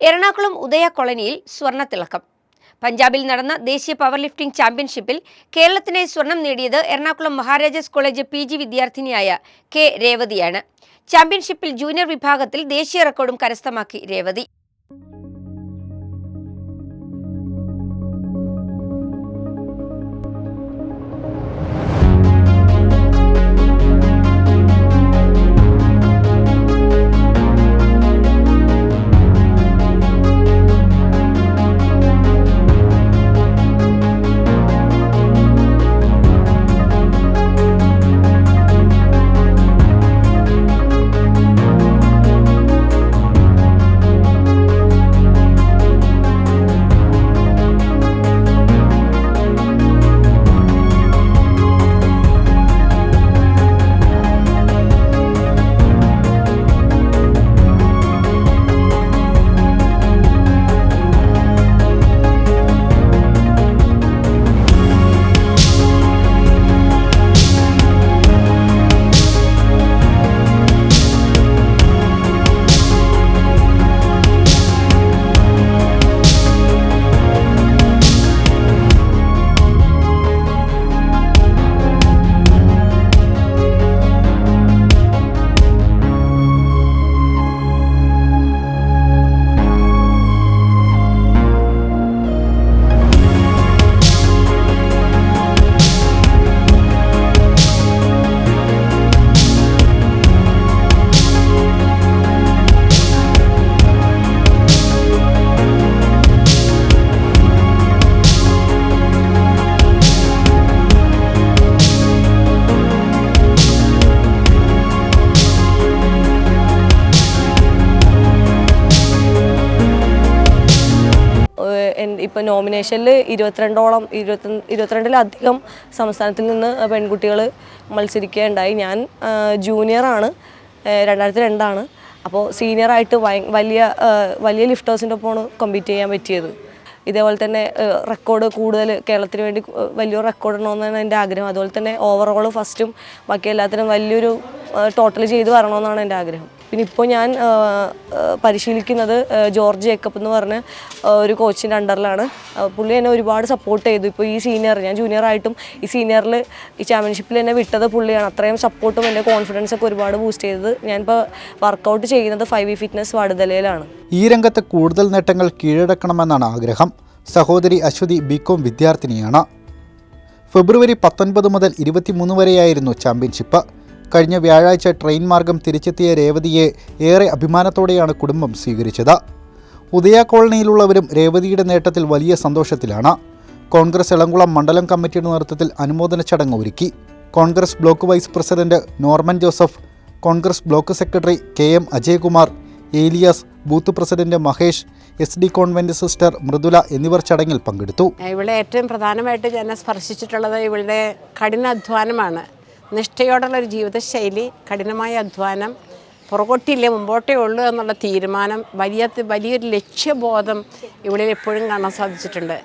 എറണാകുളം ഉദയ കോളനിയിൽ സ്വർണ്ണത്തിളക്കം. പഞ്ചാബിൽ നടന്ന ദേശീയ പവർ ലിഫ്റ്റിംഗ് ചാമ്പ്യൻഷിപ്പിൽ കേരളത്തിനായി സ്വർണം നേടിയത് എറണാകുളം മഹാരാജാസ് കോളേജ് PG വിദ്യാർത്ഥിനിയായ കെ രേവതിയാണ്. ചാമ്പ്യൻഷിപ്പിൽ ജൂനിയർ വിഭാഗത്തിൽ ദേശീയ റെക്കോർഡും കരസ്ഥമാക്കി രേവതി. ഇപ്പോൾ നോമിനേഷനിൽ 22-ലധികം സംസ്ഥാനത്തിൽ നിന്ന് പെൺകുട്ടികൾ മത്സരിക്കുകയുണ്ടായി. ഞാൻ ജൂനിയറാണ്, 2002 അപ്പോൾ സീനിയറായിട്ട് വലിയ ലിഫ്റ്റേഴ്സിൻ്റെ ഒപ്പമാണ് കോമ്പീറ്റ് ചെയ്യാൻ പറ്റിയത്. ഇതേപോലെ തന്നെ റെക്കോർഡ് കൂടുതൽ കേരളത്തിന് വേണ്ടി വലിയൊരു റെക്കോർഡ് ഇടണമെന്നാണ് എൻ്റെ ആഗ്രഹം. അതുപോലെ തന്നെ ഓവറോൾ ഫസ്റ്റും ബാക്കി എല്ലാത്തിനും വലിയൊരു ടോട്ടൽ ചെയ്ത് വരണമെന്നാണ് എൻ്റെ ആഗ്രഹം. പിന്നെ ഇപ്പോൾ ഞാൻ പരിശീലിക്കുന്നത് ജോർജ് ജേക്കബ് എന്ന് പറഞ്ഞ ഒരു കോച്ചിൻ്റെ അണ്ടറിലാണ്. പുള്ളി എന്നെ ഒരുപാട് സപ്പോർട്ട് ചെയ്തു. ഇപ്പോൾ ഈ സീനിയർ, ഞാൻ ജൂനിയറായിട്ടും ഈ സീനിയറിൽ ഈ ചാമ്പ്യൻഷിപ്പിൽ എന്നെ വിട്ടത് പുള്ളിയാണ്. അത്രയും സപ്പോർട്ടും എൻ്റെ കോൺഫിഡൻസൊക്കെ ഒരുപാട് ബൂസ്റ്റ് ചെയ്തത്. ഞാനിപ്പോൾ വർക്കൗട്ട് ചെയ്യുന്നത് 5V ഫിറ്റ്നസ് വടുതലയിലാണ്. ഈ രംഗത്ത് കൂടുതൽ നേട്ടങ്ങൾ കീഴടക്കണമെന്നാണ് ആഗ്രഹം. സഹോദരി അശ്വതി BCom വിദ്യാർത്ഥിനിയാണ്. ഫെബ്രുവരി 19 മുതൽ 23 വരെയായിരുന്നു ചാമ്പ്യൻഷിപ്പ്. കഴിഞ്ഞ വ്യാഴാഴ്ച ട്രെയിൻ മാർഗം തിരിച്ചെത്തിയ രേവതിയെ ഏറെ അഭിമാനത്തോടെയാണ് കുടുംബം സ്വീകരിച്ചത്. ഉദയ കോളനിയിലുള്ളവരും രേവതിയുടെ നേട്ടത്തിൽ വലിയ സന്തോഷത്തിലാണ്. കോൺഗ്രസ് എളംകുളം മണ്ഡലം കമ്മിറ്റിയുടെ നേതൃത്വത്തിൽ അനുമോദന ചടങ്ങ് ഒരുക്കി. Congress block vice president Norman Joseph, Congress block secretary KM Ajaykumar, Elias, booth president Mahesh, SD convent sister Mridula എന്നിവർ ചടങ്ങിൽ പങ്കെടുത്തു. ഇവിടെ ഏറ്റവും പ്രധാനമായിട്ട് എന്നെ സ്പർശിച്ചിട്ടുള്ളത് ഇവളുടെ കഠിനാധ്വാനമാണ്. നിഷ്ഠയോടുള്ളൊരു ജീവിതശൈലി, കഠിനമായ അധ്വാനം, പുറകോട്ടില്ലേ മുമ്പോട്ടേ ഉള്ളൂ എന്നുള്ള തീരുമാനം, വലിയൊരു ലക്ഷ്യബോധം ഇവളിൽ എപ്പോഴും കാണാൻ സാധിച്ചിട്ടുണ്ട്.